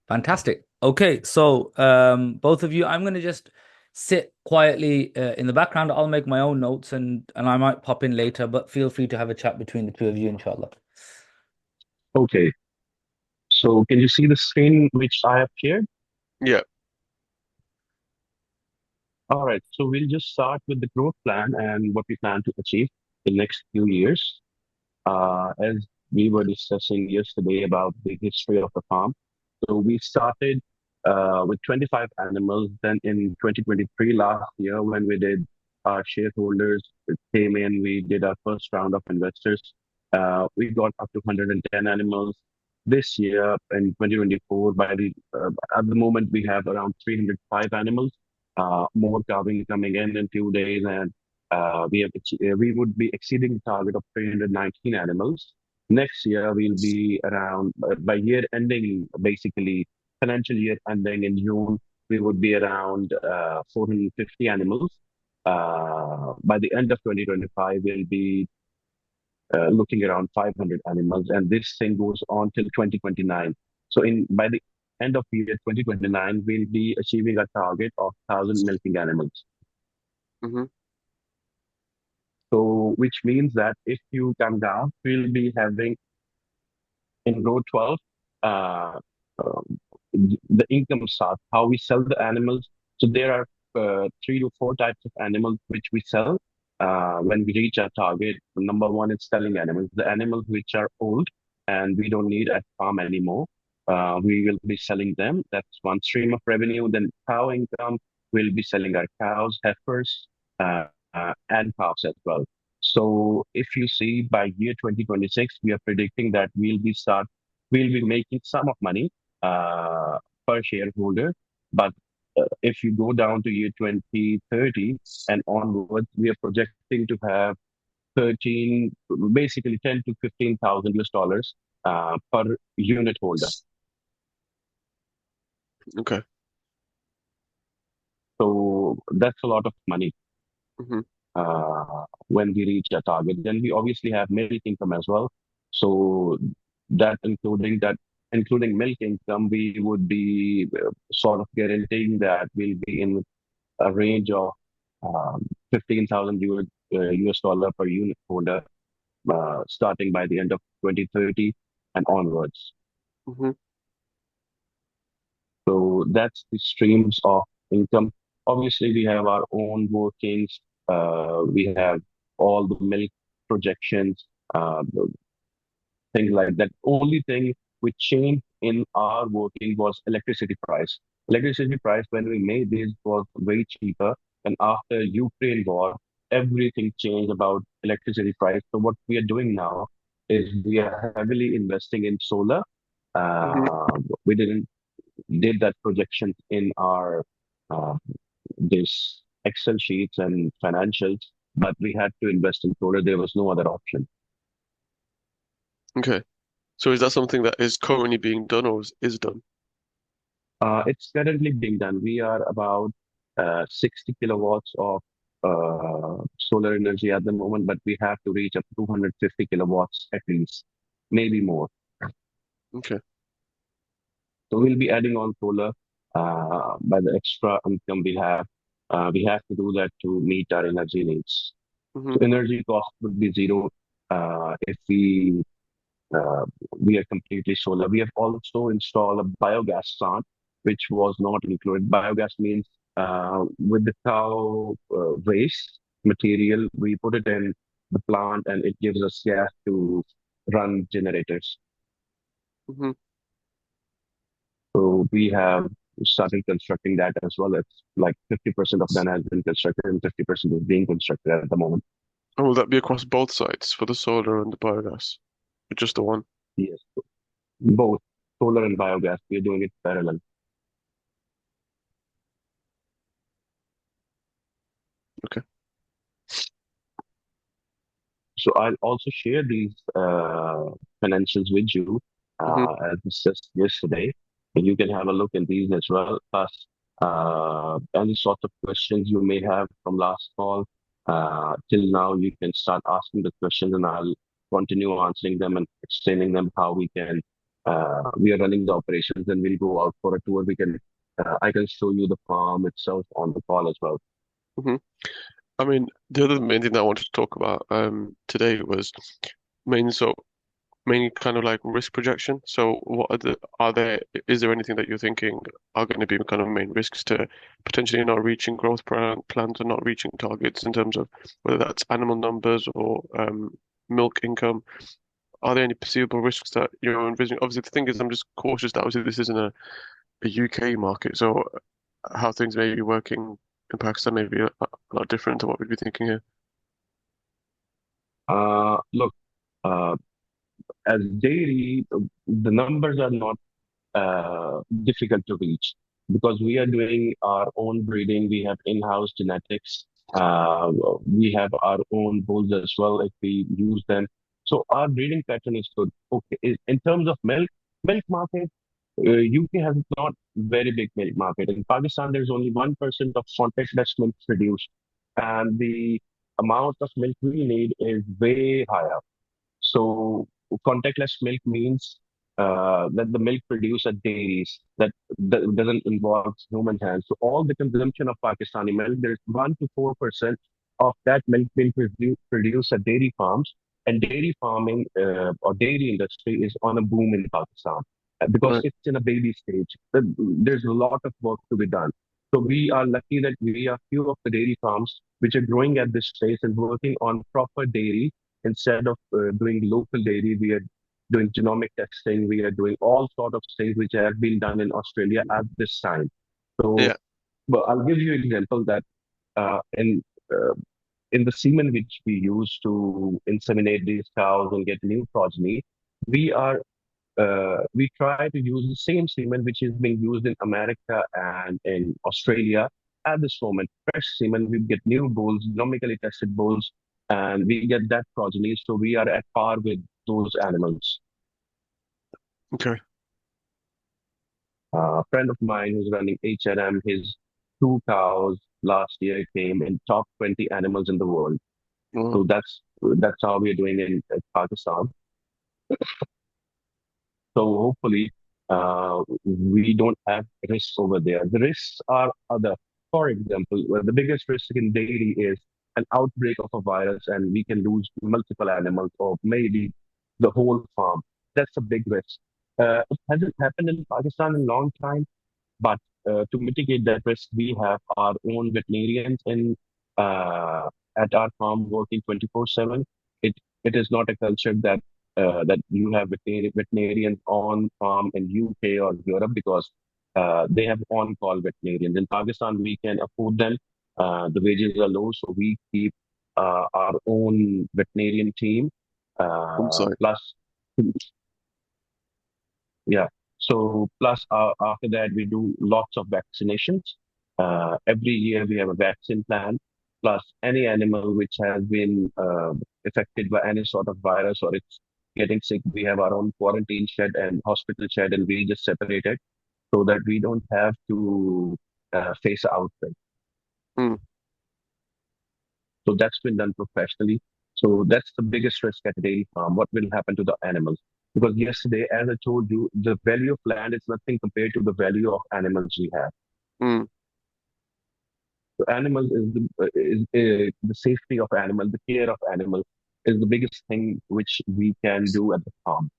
Fantastic. Okay, so both of you, I'm going to just sit quietly in the background. I'll make my own notes and I might pop in later, but feel free to have a chat between the two of you, inshallah. Okay, so can you see the screen which I have shared? Yeah. All right, so we'll just start with the growth plan and what we plan to achieve in the next few years. As we were discussing yesterday about the history of the farm, so we started with 25 animals. Then in 2023, last year, when we did our shareholders came in, we did our first round of investors. We got up to 110 animals. This year in 2024, at the moment we have around 305 animals. More calving coming in few days, and we would be exceeding the target of 319 animals. Next year, we'll be around, by year ending, basically, financial year ending in June, we would be around 450 animals. By the end of 2025, we'll be looking around 500 animals, and this thing goes on till 2029. So, by the end of year 2029, we'll be achieving a target of 1,000 milking animals. Hmm. So, which means that if you come down, we'll be having in row 12, uh, um, the income starts, how we sell the animals. So, there are three to four types of animals which we sell when we reach our target. Number one is selling animals, the animals which are old and we don't need at farm anymore. We will be selling them. That's one stream of revenue. Then cow income, we'll be selling our cows, heifers, and calves as well. So if you see by year 2026, we are predicting that we'll be making some of money uh, per shareholder. But if you go down to year 2030 and onwards, we are projecting to have 13, basically 10 to 15,000 US dollars per unit holder. Okay. So that's a lot of money Hmm. when we reach a target. Then we obviously have milk income as well. So including milk income, we would be sort of guaranteeing that we'll be in a range of 15,000 US dollar per unit holder, starting by the end of 2030 and onwards. Hmm. So that's the streams of income. Obviously, we have our own workings. We have all the milk projections, things like that. Only thing which changed in our working was electricity price. Electricity price when we made this was way cheaper, and after Ukraine war, everything changed about electricity price. So what we are doing now is we are heavily investing in solar. Hmm. We didn't did that projection in our uh, this Excel sheets and financials, but we had to invest in solar. There was no other option. Okay. So is that something that is currently being done or is done? It's currently being done. We are about 60 kilowatts of solar energy at the moment, but we have to reach up to 250 kilowatts at least, maybe more. Okay. So we'll be adding on solar by the extra income we have. We have to do that to meet our energy needs. Hmm. So energy cost would be zero if uh, we are completely solar. We have also installed a biogas plant, which was not included. Biogas means with the cow waste material, we put it in the plant and it gives us gas to run generators. Hmm. So we have started constructing that as well. It's like 50% of that has been constructed and 50% is being constructed at the moment. And will that be across both sites for the solar and the biogas? Or just the one? Yes, both solar and biogas, we are doing it parallel. Okay. So I'll also share these financials with you Hmm. as discussed yesterday. And you can have a look at these as well. Plus, any sort of questions you may have from last call till now, you can start asking the questions, and I'll continue answering them and explaining them how we can We are running the operations, and we'll go out for a tour. I can show you the farm itself on the call as well. hmm I mean, the other main thing that I wanted to talk about today was main so mainly kind of like risk projection. So what are there is there anything that you're thinking are going to be kind of main risks to potentially not reaching plans or not reaching targets in terms of whether that's animal numbers or milk income? Are there any perceivable risks that you're envisioning? Obviously, the thing is, I'm just cautious that obviously this isn't a UK market, so how things may be working in Pakistan may be a lot different to what we'd be thinking here. Look, uh, as dairy, the numbers are not difficult to reach because we are doing our own breeding. We have in-house genetics. Uh, we have our own bulls as well if we use them. So our breeding pattern is good. Okay, in terms of milk market, UK has not very big milk market. In Pakistan, there's only 1% of contactless milk produced, and the amount of milk we need is way higher. So contactless milk means that the milk produced at dairies that doesn't involve human hands. So all the consumption of Pakistani milk, there's 1 to 4% of that milk being produced at dairy farms. And dairy farming or dairy industry is on a boom in Pakistan because Right. it's in a baby stage. There's a lot of work to be done. So we are lucky that we are few of the dairy farms which are growing at this space and working on proper dairy instead of doing local dairy. We are doing genomic testing. We are doing all sort of things which have been done in Australia at this time. So, Yeah. but I'll give you an example that uh, in uh, in the semen which we use to inseminate these cows and get new progeny, we are we try to use the same semen which is being used in America and in Australia at this moment. Fresh semen, we get new bulls, genomically tested bulls, and we get that progeny. So we are at par with those animals. Okay. A friend of mine who's running H&M, his two cows last year came in top 20 animals in the world. Wow. So that's how we're doing in Pakistan. So hopefully, we don't have risks over there. The risks are other. For example, the biggest risk in dairy is an outbreak of a virus, and we can lose multiple animals or maybe the whole farm. That's a big risk. It hasn't happened in Pakistan in a long time, but to mitigate that risk, we have our own veterinarians uh, at our farm working 24/7. It it is not a culture that you have veterinarians on farm in UK or Europe because they have on-call veterinarians. In Pakistan, we can afford them. The wages are low, so we keep our own veterinarian team. On site. Plus, yeah. So plus after that, we do lots of vaccinations. Every year we have a vaccine plan. Plus any animal which has been affected by any sort of virus or it's getting sick, we have our own quarantine shed and hospital shed, and we just separate it so that we don't have to face outbreak. Mm. So that's been done professionally. So that's the biggest risk at a dairy farm. What will happen to the animals? Because yesterday, as I told you, the value of land is nothing compared to the value of animals we have. Mm. So animals is the safety of animal, the care of animal is the biggest thing which we can do at the farm.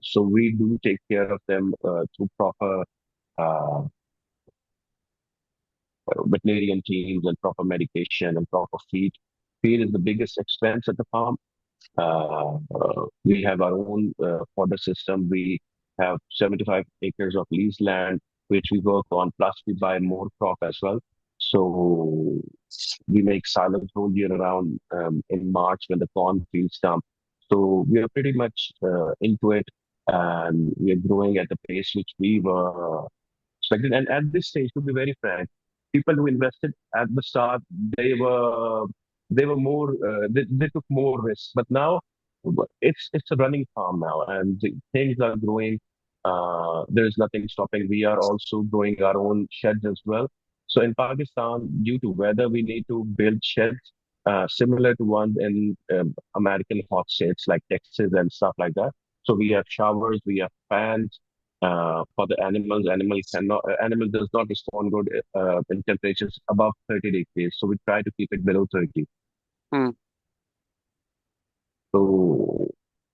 So we do take care of them through proper uh, veterinarian teams and proper medication and proper feed. Feed is the biggest expense at the farm. We have our own fodder system. We have 75 acres of leased land, which we work on. Plus, we buy more crop as well. So we make silage whole year around in March when the corn fields come. So we are pretty much into it, and we are growing at the pace which we were expected. And at this stage, to be very frank, people who invested at the start, they were they were more they took more risks. But now it's a running farm now, and things are growing. There is nothing stopping. We are also growing our own sheds as well. So in Pakistan, due to weather, we need to build sheds similar to ones in American hot states like Texas and stuff like that. So we have showers, we have fans for the animals. Animal does not respond good in temperatures above 30 degrees. So we try to keep it below 30. Hmm. So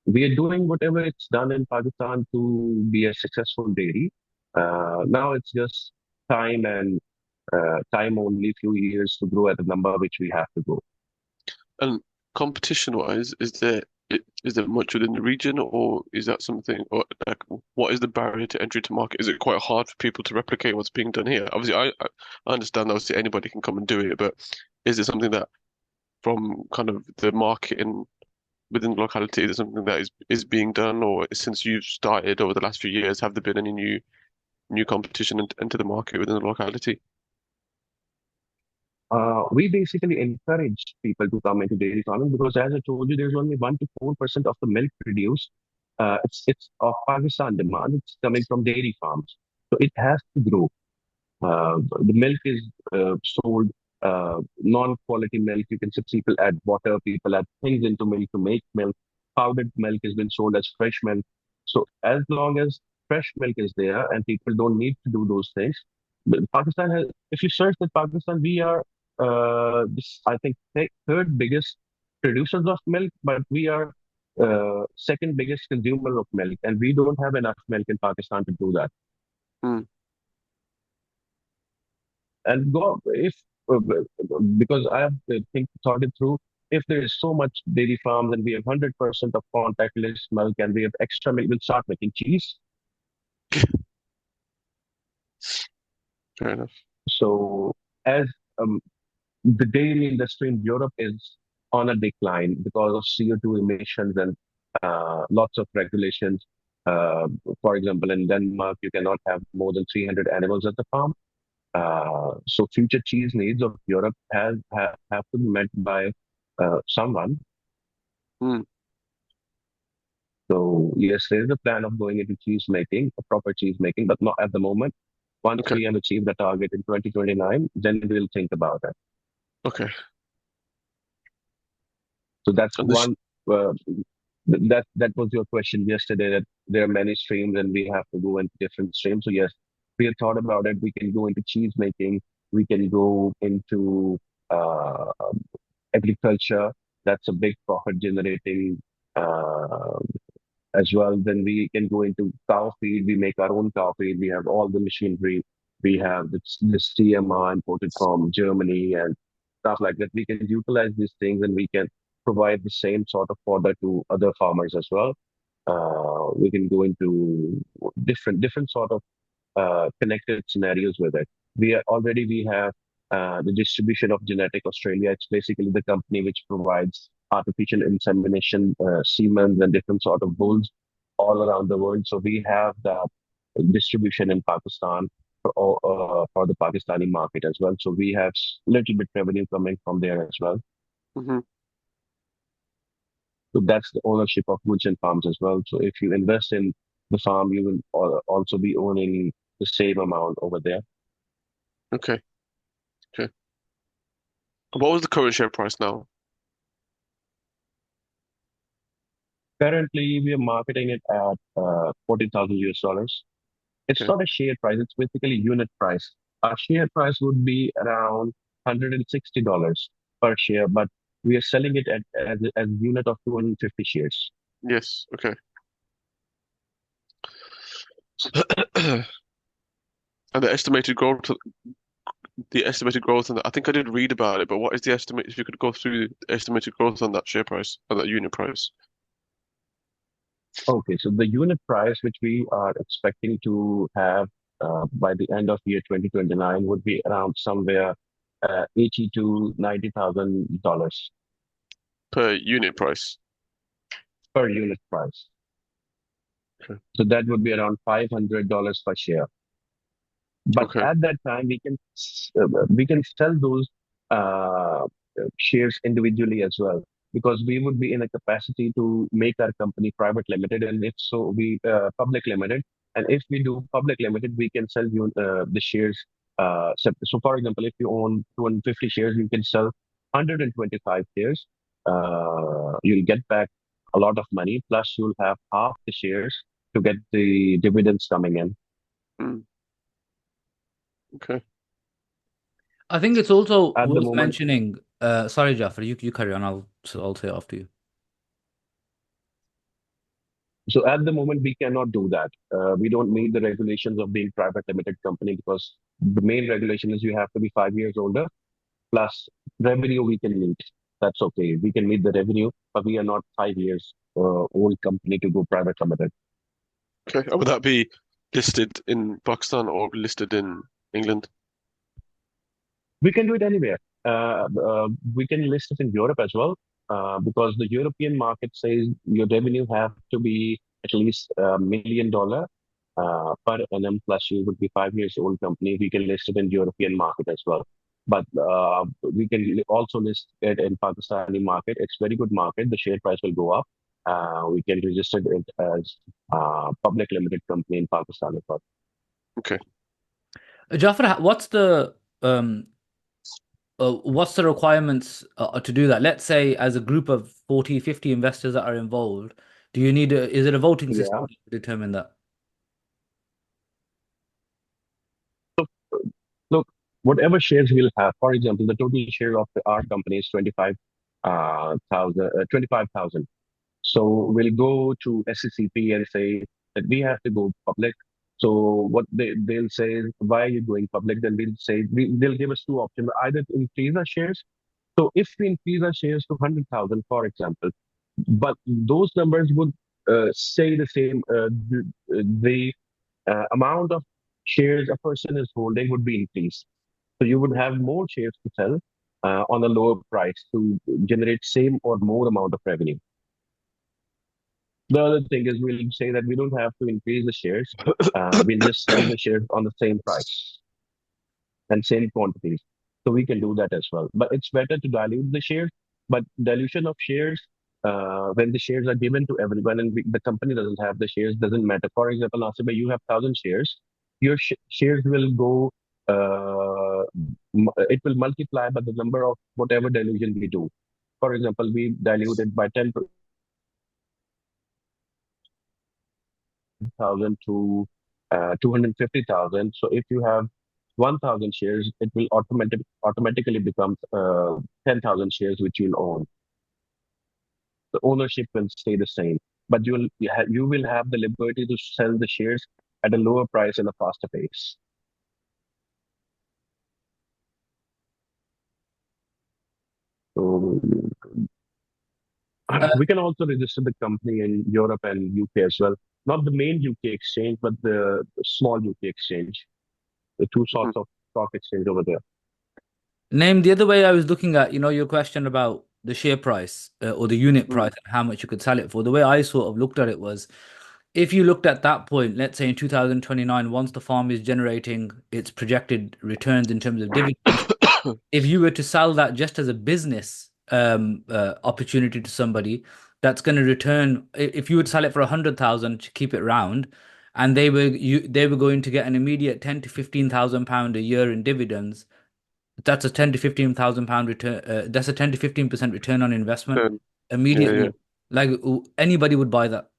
we are doing whatever it's done in Pakistan to be a successful dairy. Now it's just time and time only, few years to grow at the number which we have to go. And competition-wise, is there much within the region, or is that something, or like, what is the barrier to entry to market? Is it quite hard for people to replicate what's being done here? Obviously, I understand. Obviously, anybody can come and do it, but is it something that, from kind of the marketing within the locality, is it something that is being done, or since you've started over the last few years, have there been any new competition into the market within the locality? We basically encourage people to come into dairy farming because, as I told you, there's only 1 to 4% of the milk produced. It's of Pakistan demand. It's coming from dairy farms, so it has to grow. The milk is sold non-quality milk. You can see people add water, people add things into milk to make milk. Powdered milk has been sold as fresh milk. So as long as fresh milk is there and people don't need to do those things, Pakistan has. If you search that Pakistan, we are this I think third biggest producers of milk, but we are second biggest consumer of milk, and we don't have enough milk in Pakistan to do that. Hmm. And go if because I have thought it through. If there is so much dairy farms and we have 100% of contactless milk and we have extra milk, we'll start making cheese. Fair enough. So as um, the dairy industry in Europe is on a decline because of CO2 emissions and lots of regulations. Uh, for example, in Denmark, you cannot have more than 300 animals at the farm. So future cheese needs of Europe have to be met by someone. Hmm. So yes, there is a plan of going into cheese making, a proper cheese making, but not at the moment. Once Okay. we have achieved the target in 2029, then we'll think about it. Okay. So that's And this. one. Uh, that was your question yesterday. That there are many streams and we have to go into different streams. So yes, we have thought about it. We can go into cheese making. We can go into uh, agriculture. That's a big profit generating uh, as well. Then we can go into cow feed. We make our own cow feed. We have all the machinery. We have this TMR imported from Germany and stuff like that. We can utilize these things and we can provide the same sort of fodder to other farmers as well. We can go into different sort of connected scenarios with it. We have the distribution of Genetic Australia. It's basically the company which provides artificial insemination, semen, and different sort of bulls all around the world. So we have that distribution in Pakistan for the Pakistani market as well. So we have little bit revenue coming from there as well. Hmm. So that's the ownership of Gulshan farms as well. So if you invest in the farm, you will also be owning the same amount over there. Okay. Okay. What was the current share price now? Currently, we are marketing it at 40,000 US dollars. It's Okay. not a share price, it's basically unit price. Our share price would be around $160 per share, but we are selling it as a unit of 250 shares. Yes. Okay. And the estimated growth on that. I think I did read about it, but what is the estimate? If you could go through the estimated growth on that share price, on that unit price. Okay, so the unit price which we are expecting to have by the end of year 2029 would be around somewhere 80 to $90,000 Per unit price. per unit price. Okay. So that would be around $500 per share. But Okay. at that time, we can sell those shares individually as well because we would be in a capacity to make our company private limited, and if so, we public limited. And if we do public limited, we can sell you the shares. So, for example, if you own 250 shares, you can sell 125 shares. You'll get back a lot of money. Plus, you'll have half the shares to get the dividends coming in. Mm, okay. I think it's also At the worth moment, mentioning. Sorry, Jaffar, you carry on. I'll say after you. we cannot do that. We don't meet the regulations of being private limited company because the main regulation is you have to be 5 years older. Plus, revenue we can meet. That's okay. We can meet the revenue, but we are not 5 years old company to go private limited. Okay. And would that be listed in Pakistan or listed in England? We can do it anywhere. We can list it in Europe as well, because the European market says your revenue have to be at least $1 million per annum. Plus, you would be 5 years old company. We can list it in European market as well. But we can also list it in Pakistani market. It's very good market. The share price will go up. We can register it as public limited company in Pakistan as well. Okay. Jaffar, what's the requirements to do that? Let's say as a group of 40, 50 investors that are involved, is it a voting system Yeah. to determine that? Look, whatever shares we'll have, for example, the total share of our company is 25,000. So we'll go to SCCP and say that we have to go public. So what they'll say is, why are you going public? Then we'll say, they'll give us two options, either to increase our shares. So if we increase our shares to 100,000, for example, but those numbers would stay the same. The amount of shares a person is holding would be increased. So you would have more shares to sell on a lower price to generate same or more amount of revenue. The other thing is we'll say that we don't have to increase the shares. We'll just sell the shares on the same price and same quantities. So we can do that as well. But it's better to dilute the shares. But dilution of shares, when the shares are given to everyone and the company doesn't have the shares, doesn't matter. For example, Nasiba, you have 1,000 shares. Your shares will go. It will multiply by the number of whatever dilution we do. For example, we dilute it by 10,000 to 250,000. So if you have 1,000 shares, it will automatically become 10,000 shares which you'll own. The ownership will stay the same, but you will have the liberty to sell the shares at a lower price and a faster pace. So Uh, we can also register the company in Europe and UK as well. Not the main UK exchange, but the small UK exchange, the two Mhm. sorts of stock exchange over there. Name the other way I was looking at, your question about the share price or the unit Mm. price and how much you could sell it for. The way I sort of looked at it was if you looked at that point, let's say in 2029, once the farm is generating its projected returns in terms of dividends, if you were to sell that just as a business opportunity to somebody that's going to return, if you would sell it for 100,000 to keep it round, and they were going to get an immediate 10 to 15,000 pound a year in dividends, that's a 10 to 15,000 pound return. That's a 10 to 15% return on investment Then, yeah, yeah. immediately. Like anybody would buy that.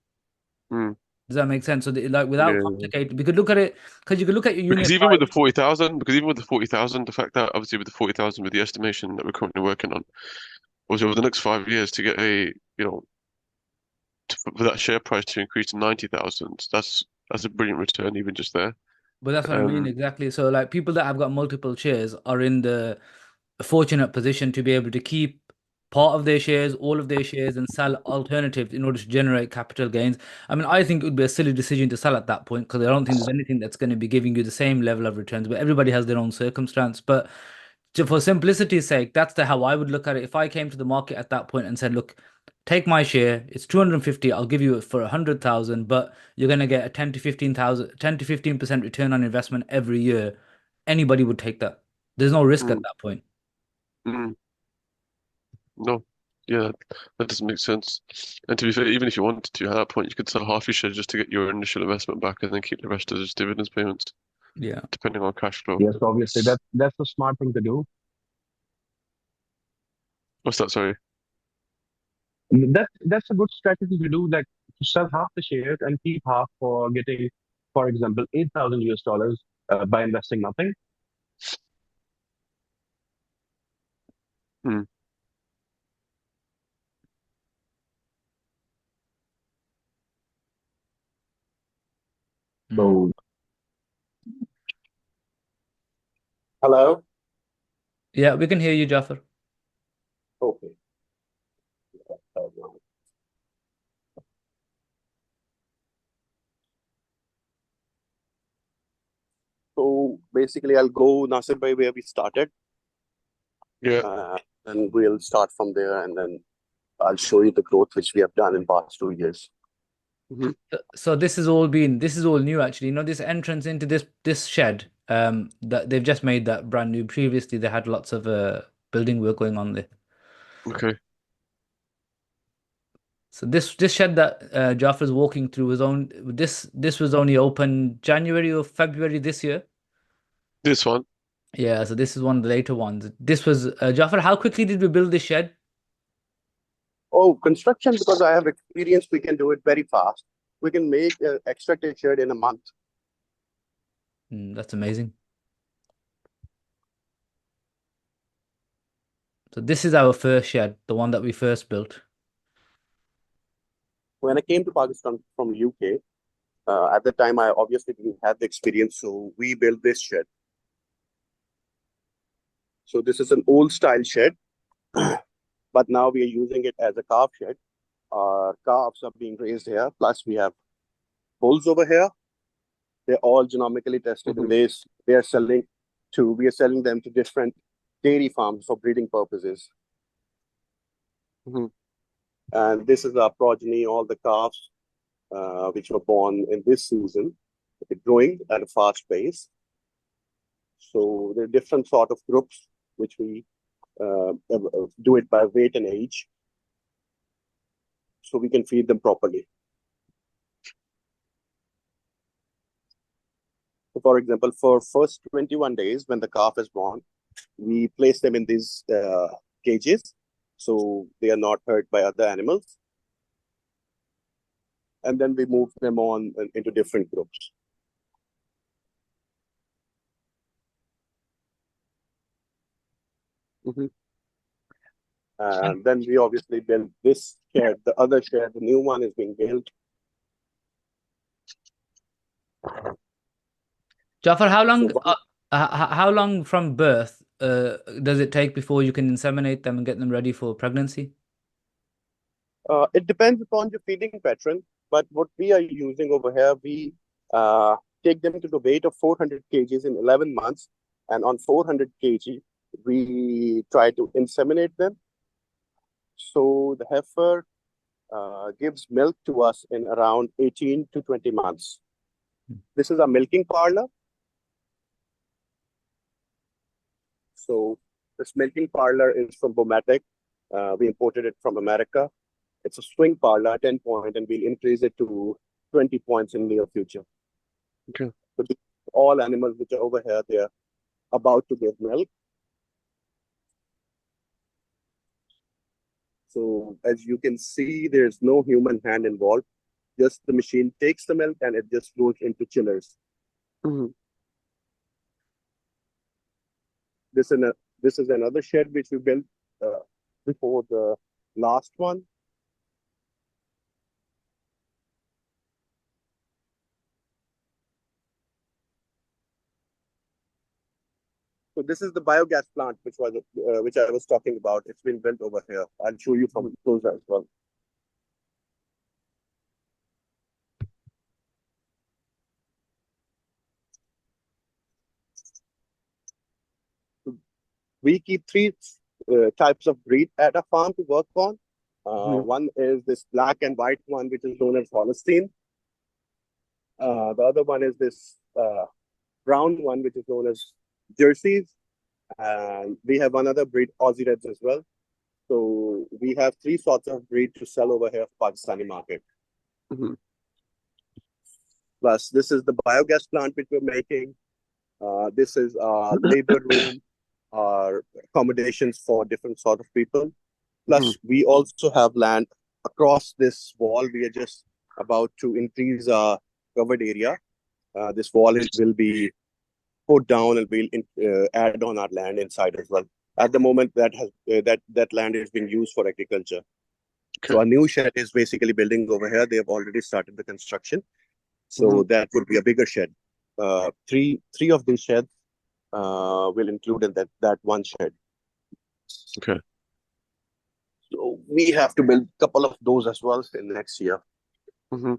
Mm, Does that make sense? So like yeah, without yeah. complicating, we could look at it because you could look at your unit price. Because even with the 40,000, the fact that obviously with the 40,000, with the estimation that we're currently working on, was over the next 5 years to get for that share price to increase to 90,000, that's a brilliant return even just there. But that's what I mean, Um, exactly. So like people that have got multiple shares are in the fortunate position to be able to keep part of their shares, all of their shares, and sell alternatives in order to generate capital gains. I mean, I think it would be a silly decision to sell at that point because I don't think there's anything that's going to be giving you the same level of returns. But everybody has their own circumstance. But for simplicity's sake, that's how I would look at it. If I came to the market at that point and said, "Look, take my share. It's 250. I'll give you it for 100,000, but you're going to get a 10 to 15% return on investment every year." Anybody would take that. There's no risk at mm, that point. mm, no, yeah, that doesn't make sense. And to be fair, even if you wanted to, at that point, you could sell half your share just to get your initial investment back and then keep the rest as just dividends payments, Yeah. depending on cash flow. Yes, obviously that's the smart thing to do. What's that? Sorry. That's a good strategy to do, like to sell half the shares and keep half for getting, for example, 8,000 US dollars by investing nothing. Mm. Mm. So Hello. Yeah, we can hear you, Jaffar. Okay. So basically, I'll go Nasir by where we started, Yeah. and we'll start from there, and then I'll show you the growth which we have done in past 2 years. Hmm. So this is all new actually. You know, this entrance into this shed, that they've just made that brand new. Previously, they had lots of building work going on there. Okay. So this shed that Jaffar's walking through was on this was only open January or February this year. This one. Yeah, so this is one of the later ones. This was Jaffar. How quickly did we build this shed? Oh, construction, because I have experience, we can do it very fast. We can make an extra t-shirt in a month. That's amazing. So this is our first shed, the one that we first built. When I came to Pakistan from UK, at the time I obviously didn't have the experience, so we built this shed. So this is an old style shed, but now we are using it as a calf shed. Our calves are being raised here. Plus we have bulls over here. They're all genomically tested, and Hmm. they are selling to we are selling them to different dairy farms for breeding purposes. Hmm. And this is our progeny, all the calves which were born in this season, growing at a fast pace. So there are different sort of groups which we do it by weight and age, so we can feed them properly. So for example, for first 21 days when the calf is born, we place them in these cages, so they are not hurt by other animals. And then we move them on into different groups. Hmm. And then we obviously build this shed, the other shed, the new one is being built. Jafar, So how long from birth does it take before you can inseminate them and get them ready for pregnancy? it depends upon your feeding pattern, but what we are using over here, we uh, take them to the weight of 400 kgs in 11 months. And on 400 kg, we try to inseminate them. So the heifer gives milk to us in around 18 to 20 months. This is a milking parlor. So this milking parlor is from Bomatic. We imported it from America. It's a swing parlor, 10 point, and we'll increase it to 20 points in near future. Okay. So all animals which are over here, they are about to give milk. So as you can see, there's no human hand involved. Just the machine takes the milk and it just goes into chillers. Hmm. This is this is another shed which we built before the last one. So this is the biogas plant which I was talking about. It's been built over here. I'll show you from close as well. We keep three types of breed at a farm to work on. Hmm. One is this black and white one, which is known as Holstein. The other one is this brown one, which is known as Jerseys. And we have another breed, Aussie Reds, as well. So we have three sorts of breed to sell over here for Pakistani market. Hmm. Plus, this is the biogas plant which we're making. This is our labor room, our accommodations for different sort of people. Hmm. Plus, we also have land across this wall, we are just about to increase our covered area. This wall will be put down and we'll add on our land inside as well. At the moment, that land is being used for agriculture. So Okay. a new shed is basically building over here. They have already started the construction. So Hmm. that would be a bigger shed. Three of these sheds will include in that one shed. Okay. So we have to build a couple of those as well in next year, Hmm.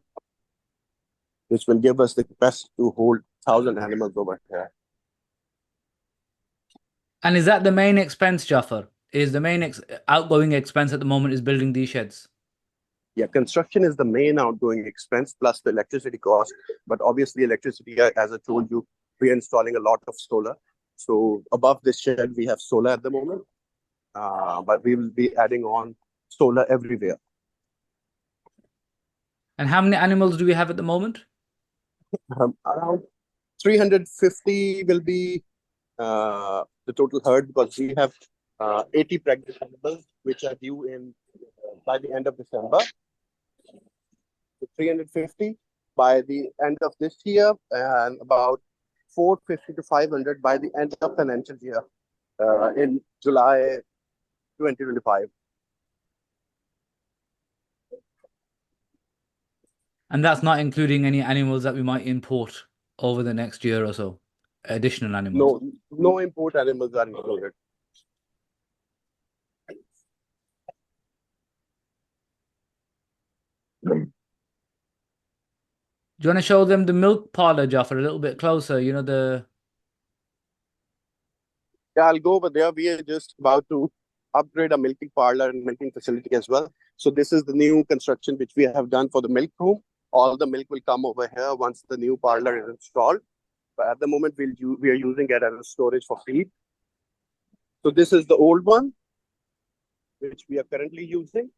which will give us the capacity to hold 1,000 animals over here. And is that the main expense, Jaffar? Is the main outgoing expense at the moment is building these sheds? Yeah, construction is the main outgoing expense plus the electricity cost. But obviously, electricity, as I told you, we are installing a lot of solar. So above this shed, we have solar at the moment, but we will be adding on solar everywhere. And how many animals do we have at the moment? Around 350 will be the total herd because we have 80 pregnant animals which are due in by the end of December. So 350 by the end of this year and about 450 to 500 by the end of financial year in July 2025. And that's not including any animals that we might import over the next year or so, additional animals. No import animals are included. Do you want to show them the milk parlor, Jafar, a little bit closer? You know, the Yeah, I'll go over there. We are just about to upgrade a milking parlor and milking facility as well. So this is the new construction which we have done for the milk room. All the milk will come over here once the new parlor is installed. But at the moment, we are using it as a storage for feed. So this is the old one, which we are currently using.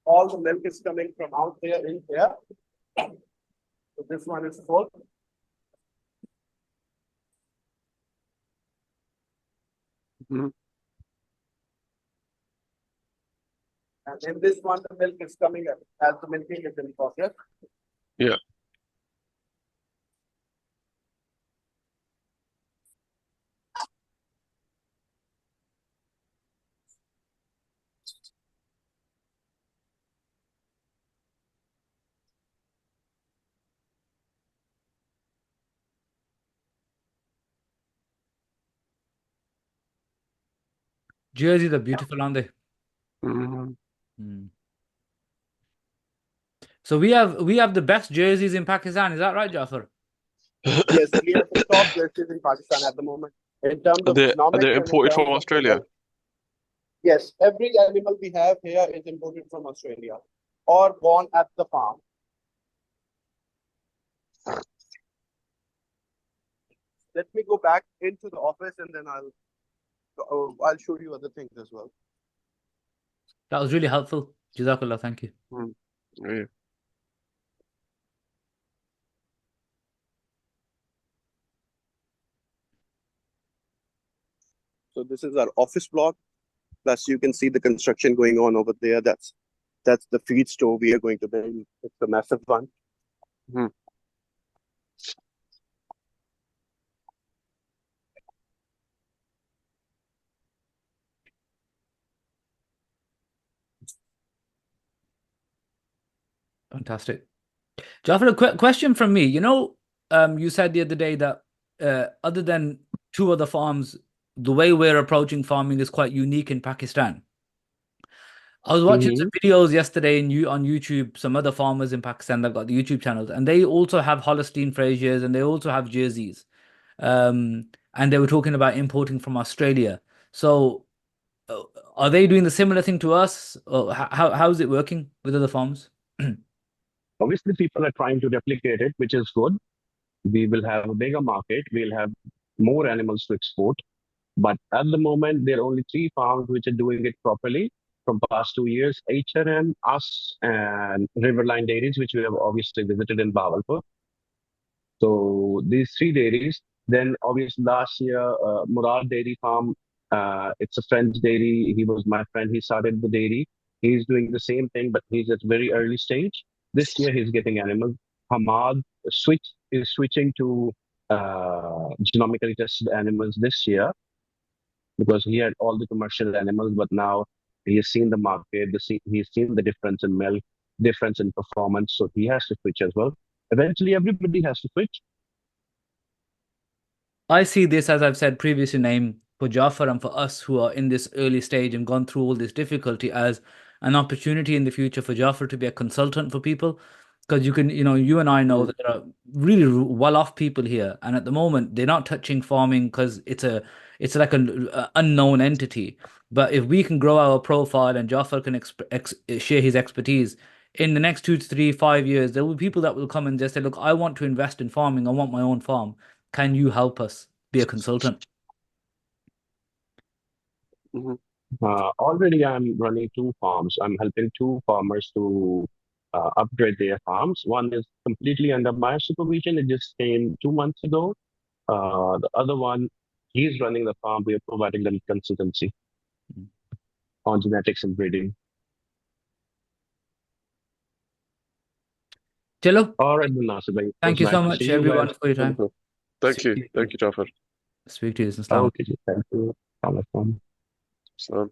All the milk is coming from out there in here. So this one is full. Hmm. And in this one, the milk is coming up as the milking is in process. Yeah. jerseys are beautiful, aren't they? Hmm. Hmm. So we have the best jerseys in Pakistan. Is that right, Jafar? Yes, we have the top jerseys in Pakistan at the moment in terms Are of they economics and in imported from terms of the Australia? health. Yes, every animal we have here is imported from Australia or born at the farm. Let me go back into the office and then I'll show you other things as well. That was really helpful. Jazakallah, thank you. Mm. Yeah. So this is our office block. Plus, you can see the construction going on over there. That's the feed store we are going to build. It's a massive one. Hmm. Fantastic. Jafar, a quick question from me. You said the other day that other than two other farms, the way we're approaching farming is quite unique in Pakistan. I was watching some Hmm. videos yesterday on YouTube, some other farmers in Pakistan that got the YouTube channels, and they also have Holstein Friesians and they also have jerseys. And they were talking about importing from Australia. So, uh, are they doing the similar thing to us? Or how is it working with other farms? Obviously, people are trying to replicate it, which is good. We will have a bigger market. We'll have more animals to export. But at the moment, there are only three farms which are doing it properly from past 2 years: H&M, us, and Riverline Dairies, which we have obviously visited in Bahawalpur. So these three dairies, Then obviously last year, Murad Dairy Farm, it's a French dairy. He was my friend. He started the dairy. He's doing the same thing, but he's at very early stage. This year he's getting animals. Hamad is switching to genomically tested animals this year because he had all the commercial animals, but now he has seen the market, he's seen the difference in milk, difference in performance, so he has to switch as well. Eventually, everybody has to switch. I see this, as I've said previously, name for Jaffar and for us who are in this early stage and gone through all this difficulty as an opportunity in the future for Jaffar to be a consultant for people. Because you can, you and I know Mm, that there are really well-off people here, and at the moment they're not touching farming because it's like an unknown entity. But if we can grow our profile and Jaffar can share his expertise in the next 2 to 3, 5 years, there will be people that will come and just say, "Look, I want to invest in farming. I want my own farm. Can you help us be a consultant?" Hmm. Already, I'm running two farms. I'm helping two farmers to upgrade their farms. One is completely under my supervision. It just came 2 months ago. The other one, he's running the farm. We are providing them consultancy on genetics and breeding. Chalo, All right, then, Nasir bhai. It thank was you nice so to see much, you guys. everyone, for your time. Wonderful. Thank you. Speak Thank you, Jaffar. speak to you. Islam. Okay, ji, thank you. Assalamualaikum. Salam.